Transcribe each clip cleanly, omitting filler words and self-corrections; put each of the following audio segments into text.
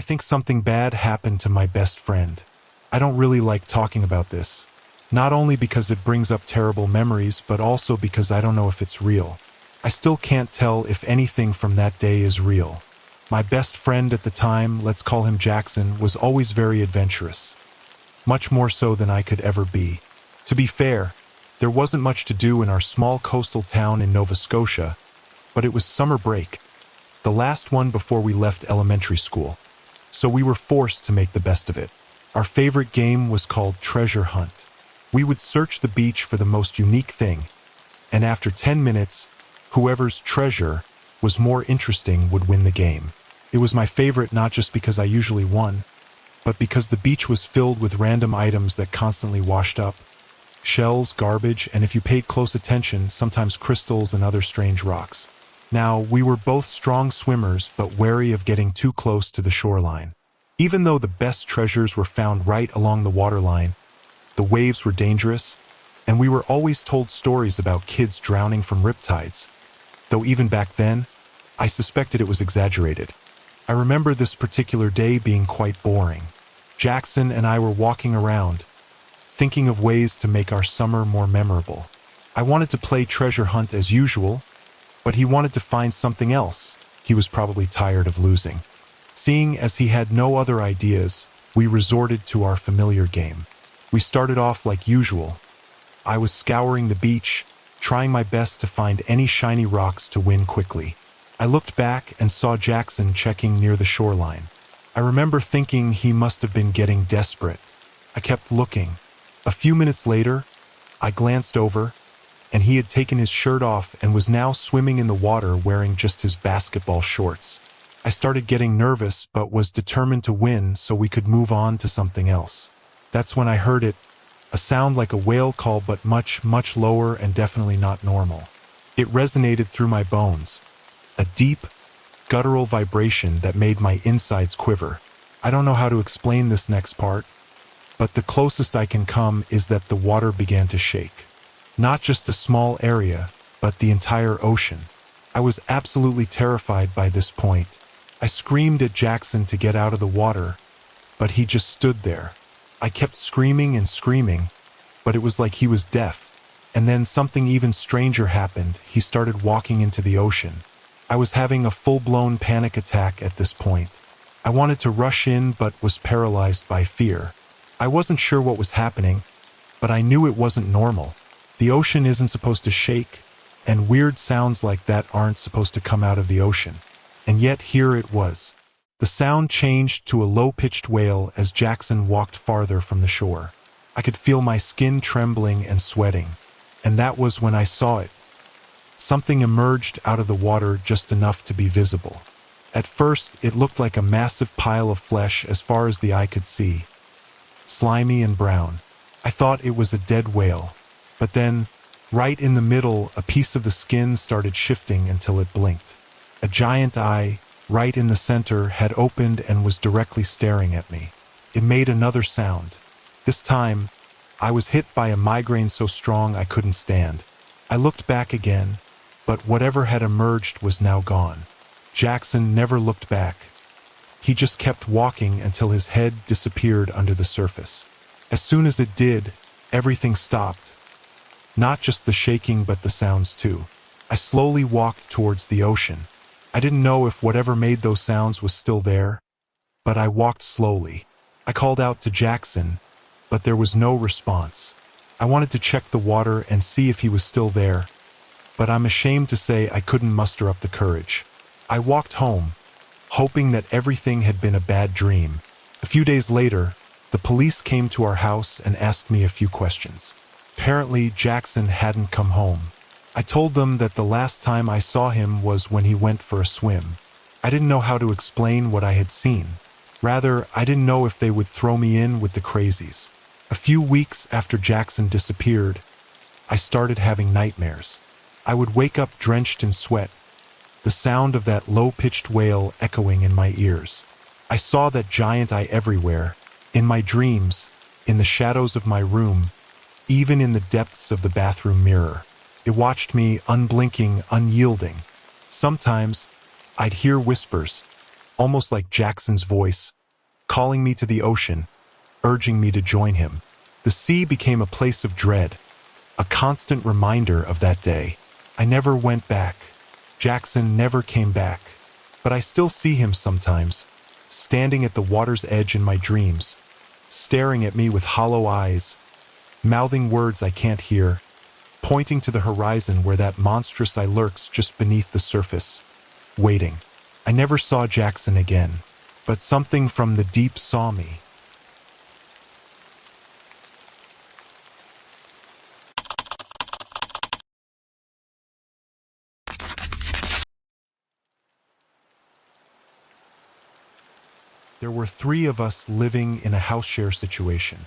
think something bad happened to my best friend. I don't really like talking about this. Not only because it brings up terrible memories, but also because I don't know if it's real. I still can't tell if anything from that day is real. My best friend at the time, let's call him Jackson, was always very adventurous. Much more so than I could ever be. To be fair, there wasn't much to do in our small coastal town in Nova Scotia, but it was summer break, the last one before we left elementary school. So we were forced to make the best of it. Our favorite game was called Treasure Hunt. We would search the beach for the most unique thing, and after 10 minutes, whoever's treasure was more interesting would win the game. It was my favorite not just because I usually won, but because the beach was filled with random items that constantly washed up. Shells, garbage, and if you paid close attention, sometimes crystals and other strange rocks. Now, we were both strong swimmers, but wary of getting too close to the shoreline. Even though the best treasures were found right along the waterline, the waves were dangerous, and we were always told stories about kids drowning from riptides. Though even back then, I suspected it was exaggerated. I remember this particular day being quite boring. Jackson and I were walking around, thinking of ways to make our summer more memorable. I wanted to play treasure hunt as usual, but he wanted to find something else. He was probably tired of losing. Seeing as he had no other ideas, we resorted to our familiar game. We started off like usual. I was scouring the beach, trying my best to find any shiny rocks to win quickly. I looked back and saw Jackson checking near the shoreline. I remember thinking he must have been getting desperate. I kept looking. A few minutes later, I glanced over, and he had taken his shirt off and was now swimming in the water wearing just his basketball shorts. I started getting nervous but was determined to win so we could move on to something else. That's when I heard it, a sound like a whale call but much, much lower and definitely not normal. It resonated through my bones, a deep, guttural vibration that made my insides quiver. I don't know how to explain this next part, but the closest I can come is that the water began to shake. Not just a small area, but the entire ocean. I was absolutely terrified by this point. I screamed at Jackson to get out of the water, but he just stood there. I kept screaming and screaming, but it was like he was deaf. And then something even stranger happened. He started walking into the ocean. I was having a full-blown panic attack at this point. I wanted to rush in but was paralyzed by fear. I wasn't sure what was happening, but I knew it wasn't normal. The ocean isn't supposed to shake, and weird sounds like that aren't supposed to come out of the ocean. And yet here it was. The sound changed to a low-pitched wail as Jackson walked farther from the shore. I could feel my skin trembling and sweating, and that was when I saw it. Something emerged out of the water just enough to be visible. At first, it looked like a massive pile of flesh as far as the eye could see. Slimy and brown. I thought it was a dead whale. But then, right in the middle, a piece of the skin started shifting until it blinked. A giant eye, right in the center, had opened and was directly staring at me. It made another sound. This time, I was hit by a migraine so strong I couldn't stand. I looked back again, but whatever had emerged was now gone. Jackson never looked back. He just kept walking until his head disappeared under the surface. As soon as it did, everything stopped. Not just the shaking, but the sounds too. I slowly walked towards the ocean. I didn't know if whatever made those sounds was still there, but I walked slowly. I called out to Jackson, but there was no response. I wanted to check the water and see if he was still there, but I'm ashamed to say I couldn't muster up the courage. I walked home, hoping that everything had been a bad dream. A few days later, the police came to our house and asked me a few questions. Apparently, Jackson hadn't come home. I told them that the last time I saw him was when he went for a swim. I didn't know how to explain what I had seen. Rather, I didn't know if they would throw me in with the crazies. A few weeks after Jackson disappeared, I started having nightmares. I would wake up drenched in sweat, the sound of that low-pitched wail echoing in my ears. I saw that giant eye everywhere, in my dreams, in the shadows of my room, even in the depths of the bathroom mirror. It watched me, unblinking, unyielding. Sometimes, I'd hear whispers, almost like Jackson's voice, calling me to the ocean, urging me to join him. The sea became a place of dread, a constant reminder of that day. I never went back. Jackson never came back. But I still see him sometimes, standing at the water's edge in my dreams, staring at me with hollow eyes, mouthing words I can't hear, pointing to the horizon where that monstrous eye lurks just beneath the surface, waiting. I never saw Jackson again, but something from the deep saw me. There were 3 of us living in a house share situation.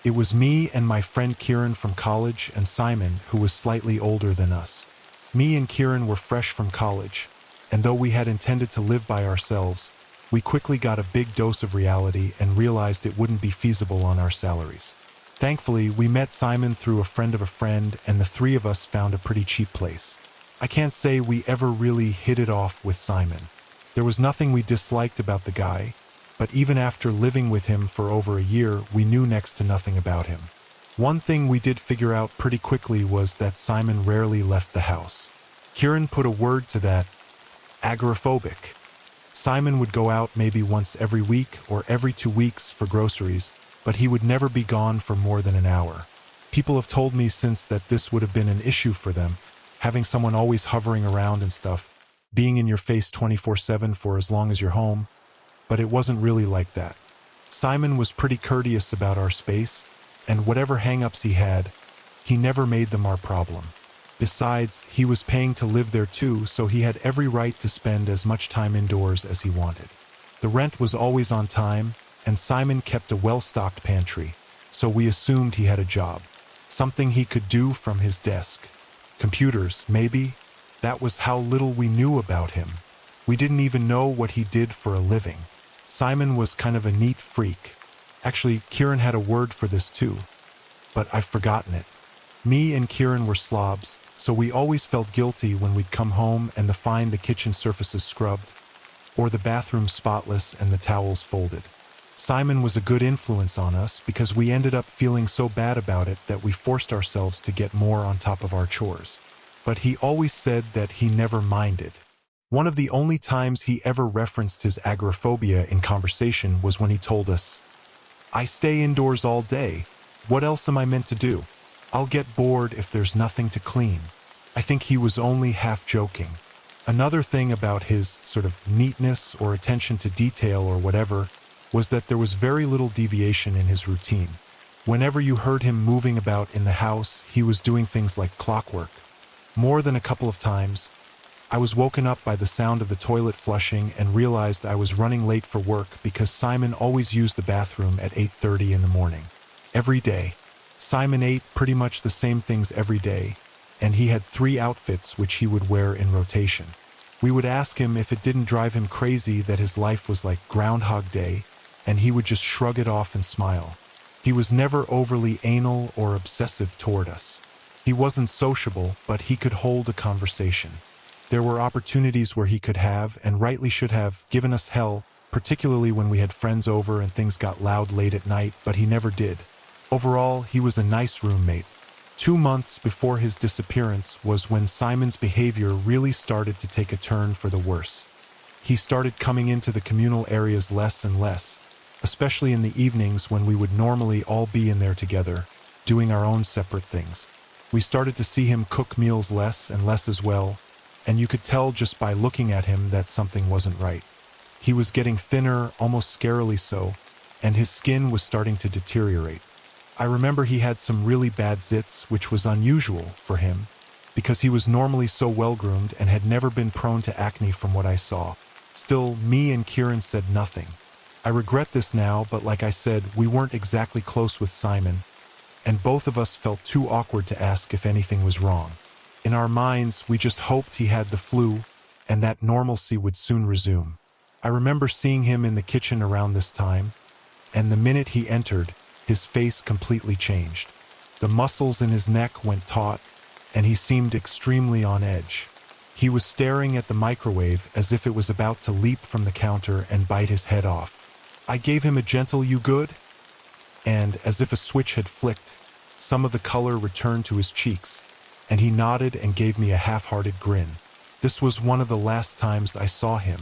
It was me and my friend Kieran from college and Simon, who was slightly older than us. Me and Kieran were fresh from college, and though we had intended to live by ourselves, we quickly got a big dose of reality and realized it wouldn't be feasible on our salaries. Thankfully, we met Simon through a friend of a friend, and the 3 of us found a pretty cheap place. I can't say we ever really hit it off with Simon. There was nothing we disliked about the guy, but even after living with him for over a year, we knew next to nothing about him. One thing we did figure out pretty quickly was that Simon rarely left the house. Kieran put a word to that: agoraphobic. Simon would go out maybe once every week or every 2 weeks for groceries, but he would never be gone for more than an hour. People have told me since that this would have been an issue for them, having someone always hovering around and stuff, being in your face 24/7 for as long as you're home. But it wasn't really like that. Simon was pretty courteous about our space, and whatever hang-ups he had, he never made them our problem. Besides, he was paying to live there too, so he had every right to spend as much time indoors as he wanted. The rent was always on time, and Simon kept a well-stocked pantry, so we assumed he had a job. Something he could do from his desk. Computers, maybe? That was how little we knew about him. We didn't even know what he did for a living. Simon was kind of a neat freak. Actually, Kieran had a word for this too, but I've forgotten it. Me and Kieran were slobs, so we always felt guilty when we'd come home and find the kitchen surfaces scrubbed, or the bathroom spotless and the towels folded. Simon was a good influence on us because we ended up feeling so bad about it that we forced ourselves to get more on top of our chores. But he always said that he never minded. One of the only times he ever referenced his agoraphobia in conversation was when he told us, "I stay indoors all day. What else am I meant to do? I'll get bored if there's nothing to clean." I think he was only half joking. Another thing about his sort of neatness or attention to detail or whatever was that there was very little deviation in his routine. Whenever you heard him moving about in the house, he was doing things like clockwork. More than a couple of times, I was woken up by the sound of the toilet flushing and realized I was running late for work because Simon always used the bathroom at 8:30 in the morning. Every day. Simon ate pretty much the same things every day, and he had 3 outfits which he would wear in rotation. We would ask him if it didn't drive him crazy that his life was like Groundhog Day, and he would just shrug it off and smile. He was never overly anal or obsessive toward us. He wasn't sociable, but he could hold a conversation. There were opportunities where he could have, and rightly should have, given us hell, particularly when we had friends over and things got loud late at night, but he never did. Overall, he was a nice roommate. 2 months before his disappearance was when Simon's behavior really started to take a turn for the worse. He started coming into the communal areas less and less, especially in the evenings when we would normally all be in there together, doing our own separate things. We started to see him cook meals less and less as well, and you could tell just by looking at him that something wasn't right. He was getting thinner, almost scarily so, and his skin was starting to deteriorate. I remember he had some really bad zits, which was unusual for him, because he was normally so well-groomed and had never been prone to acne from what I saw. Still, me and Kieran said nothing. I regret this now, but like I said, we weren't exactly close with Simon, and both of us felt too awkward to ask if anything was wrong. In our minds, we just hoped he had the flu and that normalcy would soon resume. I remember seeing him in the kitchen around this time, and the minute he entered, his face completely changed. The muscles in his neck went taut, and he seemed extremely on edge. He was staring at the microwave as if it was about to leap from the counter and bite his head off. I gave him a gentle "You good?" and, as if a switch had flicked, some of the color returned to his cheeks, and he nodded and gave me a half-hearted grin. This was one of the last times I saw him.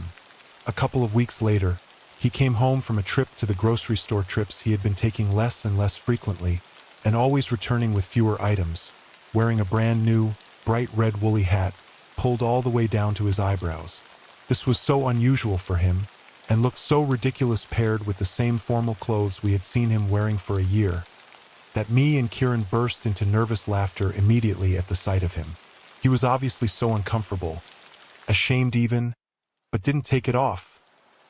A couple of weeks later, he came home from a trip to the grocery store. Trips he had been taking less and less frequently, and always returning with fewer items, wearing a brand new, bright red woolly hat, pulled all the way down to his eyebrows. This was so unusual for him, and looked so ridiculous paired with the same formal clothes we had seen him wearing for a year, that me and Kieran burst into nervous laughter immediately at the sight of him. He was obviously so uncomfortable, ashamed even, but didn't take it off,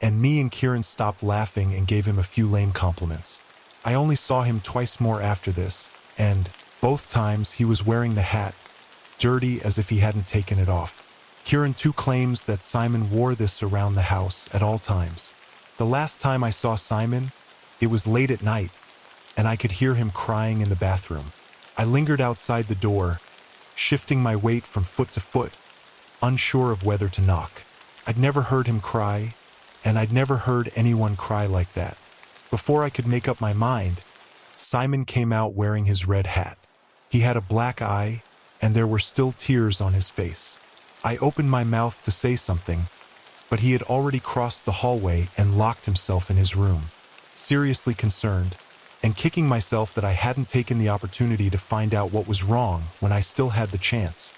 and me and Kieran stopped laughing and gave him a few lame compliments. I only saw him twice more after this, and, both times, he was wearing the hat, dirty as if he hadn't taken it off. Kieran too claims that Simon wore this around the house at all times. The last time I saw Simon, it was late at night, and I could hear him crying in the bathroom. I lingered outside the door, shifting my weight from foot to foot, unsure of whether to knock. I'd never heard him cry, and I'd never heard anyone cry like that. Before I could make up my mind, Simon came out wearing his red hat. He had a black eye, and there were still tears on his face. I opened my mouth to say something, but he had already crossed the hallway and locked himself in his room. Seriously concerned, and kicking myself that I hadn't taken the opportunity to find out what was wrong when I still had the chance,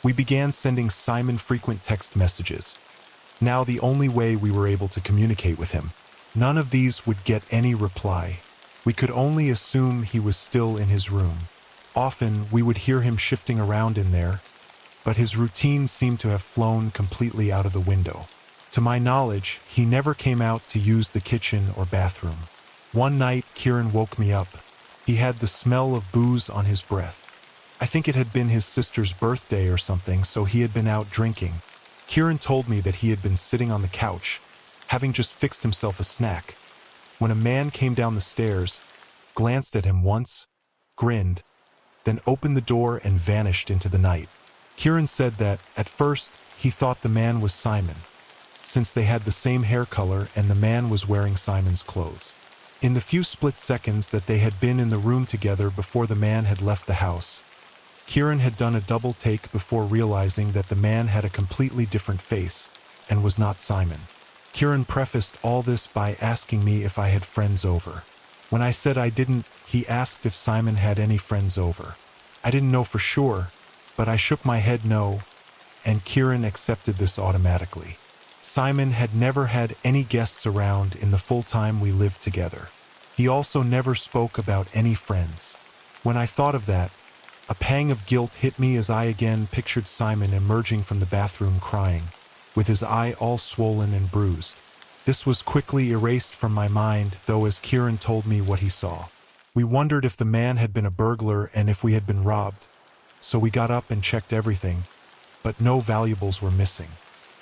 we began sending Simon frequent text messages. Now the only way we were able to communicate with him. None of these would get any reply. We could only assume he was still in his room. Often we would hear him shifting around in there, but his routine seemed to have flown completely out of the window. To my knowledge, he never came out to use the kitchen or bathroom. One night, Kieran woke me up. He had the smell of booze on his breath. I think it had been his sister's birthday or something, so he had been out drinking. Kieran told me that he had been sitting on the couch, having just fixed himself a snack, when a man came down the stairs, glanced at him once, grinned, then opened the door and vanished into the night. Kieran said that, at first, he thought the man was Simon, since they had the same hair color and the man was wearing Simon's clothes. In the few split seconds that they had been in the room together before the man had left the house, Kieran had done a double take before realizing that the man had a completely different face and was not Simon. Kieran prefaced all this by asking me if I had friends over. When I said I didn't, he asked if Simon had any friends over. I didn't know for sure, but I shook my head no, and Kieran accepted this automatically. Simon had never had any guests around in the full time we lived together. He also never spoke about any friends. When I thought of that, a pang of guilt hit me as I again pictured Simon emerging from the bathroom crying, with his eye all swollen and bruised. This was quickly erased from my mind, though, as Kieran told me what he saw. We wondered if the man had been a burglar and if we had been robbed, so we got up and checked everything, but no valuables were missing.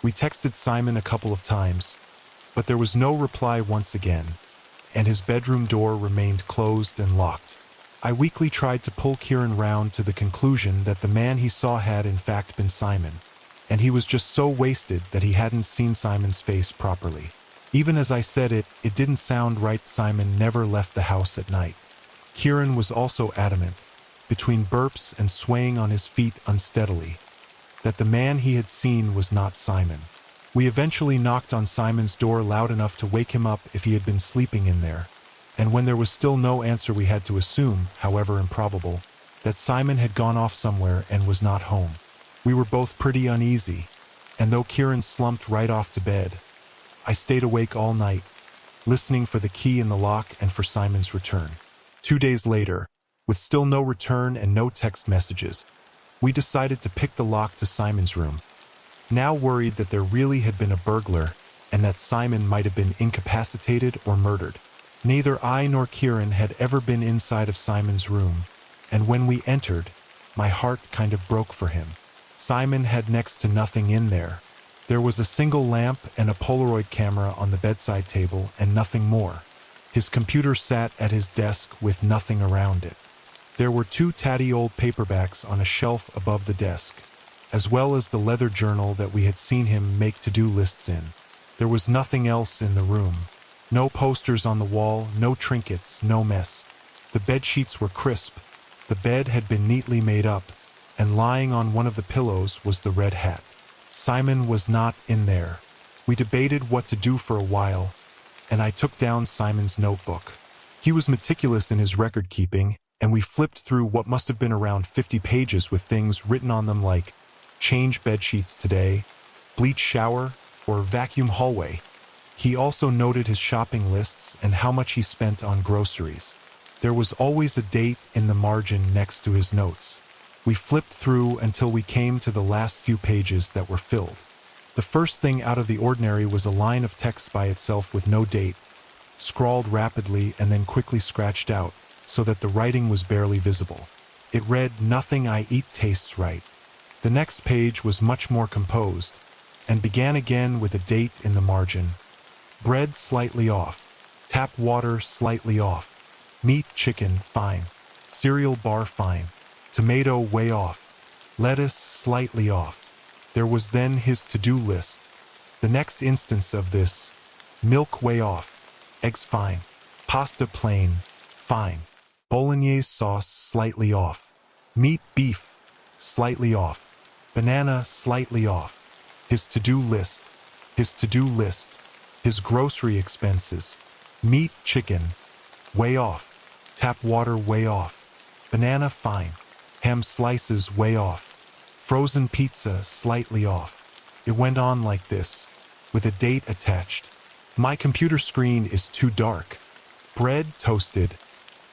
We texted Simon a couple of times, but there was no reply once again, and his bedroom door remained closed and locked. I weakly tried to pull Kieran round to the conclusion that the man he saw had in fact been Simon, and he was just so wasted that he hadn't seen Simon's face properly. Even as I said it, it didn't sound right. Simon never left the house at night. Kieran was also adamant, between burps and swaying on his feet unsteadily, that the man he had seen was not Simon. We eventually knocked on Simon's door loud enough to wake him up if he had been sleeping in there, and when there was still no answer we had to assume, however improbable, that Simon had gone off somewhere and was not home. We were both pretty uneasy, and though Kieran slumped right off to bed, I stayed awake all night, listening for the key in the lock and for Simon's return. 2 days later, with still no return and no text messages, we decided to pick the lock to Simon's room, now worried that there really had been a burglar and that Simon might have been incapacitated or murdered. Neither I nor Kieran had ever been inside of Simon's room, and when we entered, my heart kind of broke for him. Simon had next to nothing in there. There was a single lamp and a Polaroid camera on the bedside table and nothing more. His computer sat at his desk with nothing around it. There were 2 tatty old paperbacks on a shelf above the desk, as well as the leather journal that we had seen him make to-do lists in. There was nothing else in the room. No posters on the wall, no trinkets, no mess. The bed sheets were crisp. The bed had been neatly made up, and lying on one of the pillows was the red hat. Simon was not in there. We debated what to do for a while, and I took down Simon's notebook. He was meticulous in his record-keeping, and we flipped through what must have been around 50 pages with things written on them like change bed sheets today, bleach shower, or vacuum hallway. He also noted his shopping lists and how much he spent on groceries. There was always a date in the margin next to his notes. We flipped through until we came to the last few pages that were filled. The first thing out of the ordinary was a line of text by itself with no date, scrawled rapidly and then quickly scratched out, so that the writing was barely visible. It read, "Nothing I eat tastes right." The next page was much more composed, and began again with a date in the margin. Bread slightly off. Tap water slightly off. Meat, chicken, fine. Cereal bar, fine. Tomato, way off. Lettuce, slightly off. There was then his to-do list. The next instance of this: milk, way off. Eggs, fine. Pasta, plain, fine. Bolognese sauce, slightly off. Meat, beef, slightly off. Banana, slightly off. His to-do list. His to-do list. His grocery expenses. Meat, chicken, way off. Tap water, way off. Banana, fine. Ham slices, way off. Frozen pizza, slightly off. It went on like this, with a date attached. My computer screen is too dark. Bread, toasted,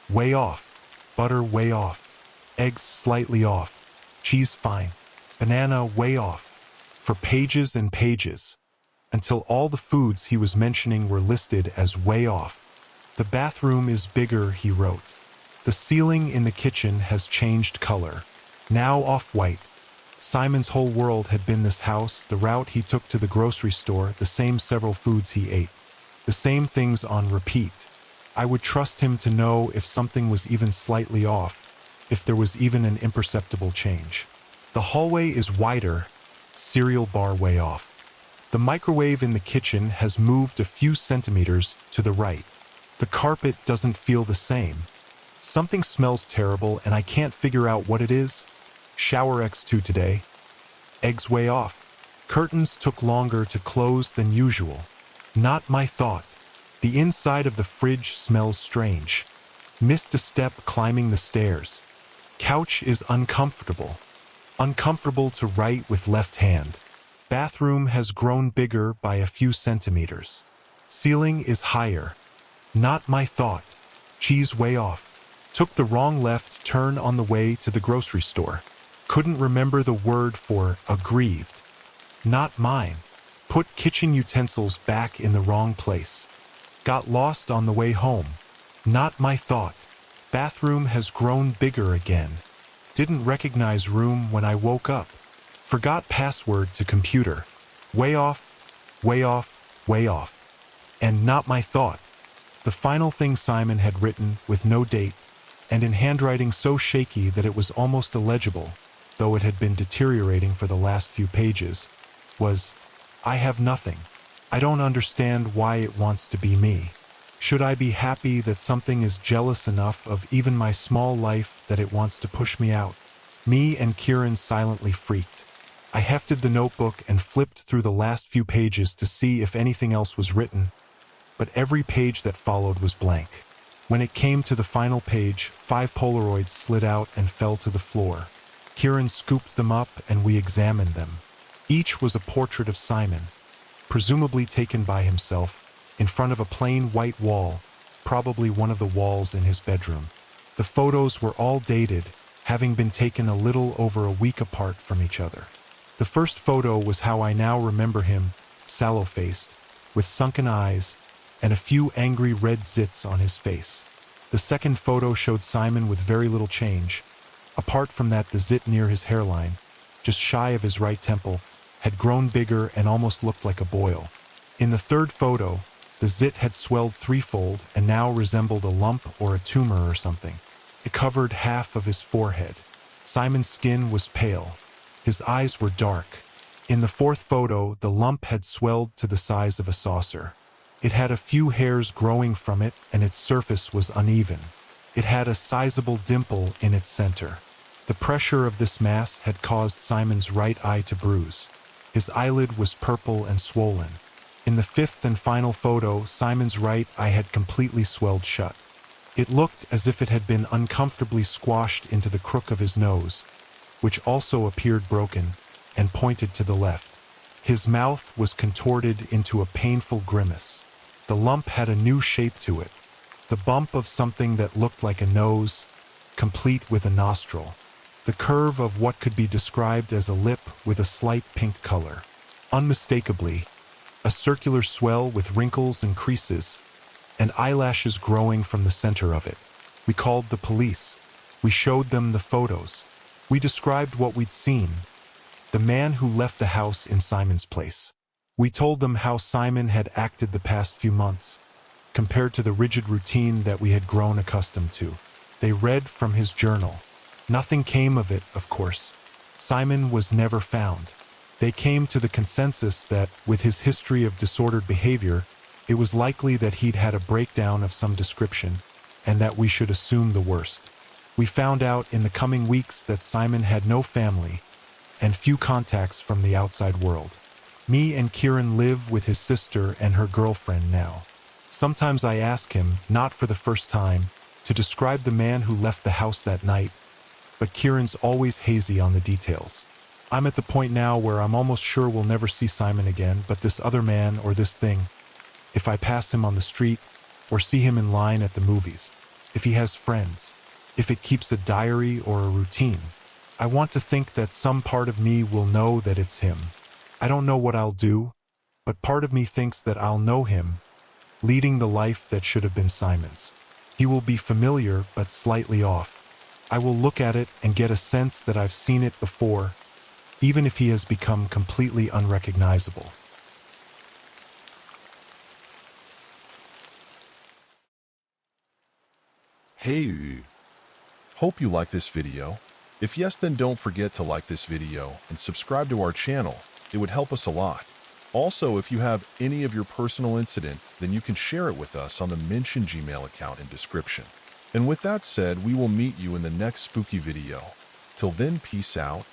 way off. Butter, way off. Eggs, slightly off. Cheese, fine. Banana, way off. For pages and pages, until all the foods he was mentioning were listed as way off. The bathroom is bigger, he wrote. The ceiling in the kitchen has changed color. Now off-white. Simon's whole world had been this house, the route he took to the grocery store, the same several foods he ate. The same things on repeat. I would trust him to know if something was even slightly off, if there was even an imperceptible change. The hallway is wider. Cereal bar, way off. The microwave in the kitchen has moved a few centimeters to the right. The carpet doesn't feel the same. Something smells terrible and I can't figure out what it is. Shower X2 today. Eggs, way off. Curtains took longer to close than usual. Not my thought. The inside of the fridge smells strange. Missed a step climbing the stairs. Couch is uncomfortable. Uncomfortable to write with left hand. Bathroom has grown bigger by a few centimeters. Ceiling is higher. Not my thought. Cheese, way off. Took the wrong left turn on the way to the grocery store. Couldn't remember the word for aggrieved. Not mine. Put kitchen utensils back in the wrong place. Got lost on the way home. Not my thought. Bathroom has grown bigger again. Didn't recognize room when I woke up. Forgot password to computer. Way off, way off, way off. And not my thought. The final thing Simon had written with no date, and in handwriting so shaky that it was almost illegible, though it had been deteriorating for the last few pages, was, "I have nothing. I don't understand why it wants to be me. Should I be happy that something is jealous enough of even my small life that it wants to push me out?" Me and Kieran silently freaked. I hefted the notebook and flipped through the last few pages to see if anything else was written, but every page that followed was blank. When it came to the final page, 5 Polaroids slid out and fell to the floor. Kieran scooped them up and we examined them. Each was a portrait of Simon, presumably taken by himself, in front of a plain white wall, probably one of the walls in his bedroom. The photos were all dated, having been taken a little over a week apart from each other. The first photo was how I now remember him, sallow-faced, with sunken eyes, and a few angry red zits on his face. The second photo showed Simon with very little change. Apart from that, the zit near his hairline, just shy of his right temple, had grown bigger and almost looked like a boil. In the third photo, the zit had swelled threefold and now resembled a lump or a tumor or something. It covered half of his forehead. Simon's skin was pale. His eyes were dark. In the fourth photo, the lump had swelled to the size of a saucer. It had a few hairs growing from it, and its surface was uneven. It had a sizable dimple in its center. The pressure of this mass had caused Simon's right eye to bruise. His eyelid was purple and swollen. In the fifth and final photo, Simon's right eye had completely swelled shut. It looked as if it had been uncomfortably squashed into the crook of his nose, which also appeared broken and pointed to the left. His mouth was contorted into a painful grimace. The lump had a new shape to it, the bump of something that looked like a nose, complete with a nostril. The curve of what could be described as a lip with a slight pink color. Unmistakably, a circular swell with wrinkles and creases, and eyelashes growing from the center of it. We called the police. We showed them the photos. We described what we'd seen. The man who left the house in Simon's place. We told them how Simon had acted the past few months, compared to the rigid routine that we had grown accustomed to. They read from his journal. Nothing came of it, of course. Simon was never found. They came to the consensus that, with his history of disordered behavior, it was likely that he'd had a breakdown of some description, and that we should assume the worst. We found out in the coming weeks that Simon had no family, and few contacts from the outside world. Me and Kieran live with his sister and her girlfriend now. Sometimes I ask him, not for the first time, to describe the man who left the house that night, but Kieran's always hazy on the details. I'm at the point now where I'm almost sure we'll never see Simon again, but this other man or this thing, if I pass him on the street or see him in line at the movies, if he has friends, if it keeps a diary or a routine, I want to think that some part of me will know that it's him. I don't know what I'll do, but part of me thinks that I'll know him, leading the life that should have been Simon's. He will be familiar but slightly off. I will look at it and get a sense that I've seen it before, even if he has become completely unrecognizable. Hey, hope you like this video. If yes, then don't forget to like this video and subscribe to our channel. It would help us a lot. Also, if you have any of your personal incident, then you can share it with us on the mentioned Gmail account in description. And with that said, we will meet you in the next spooky video. Till then, peace out.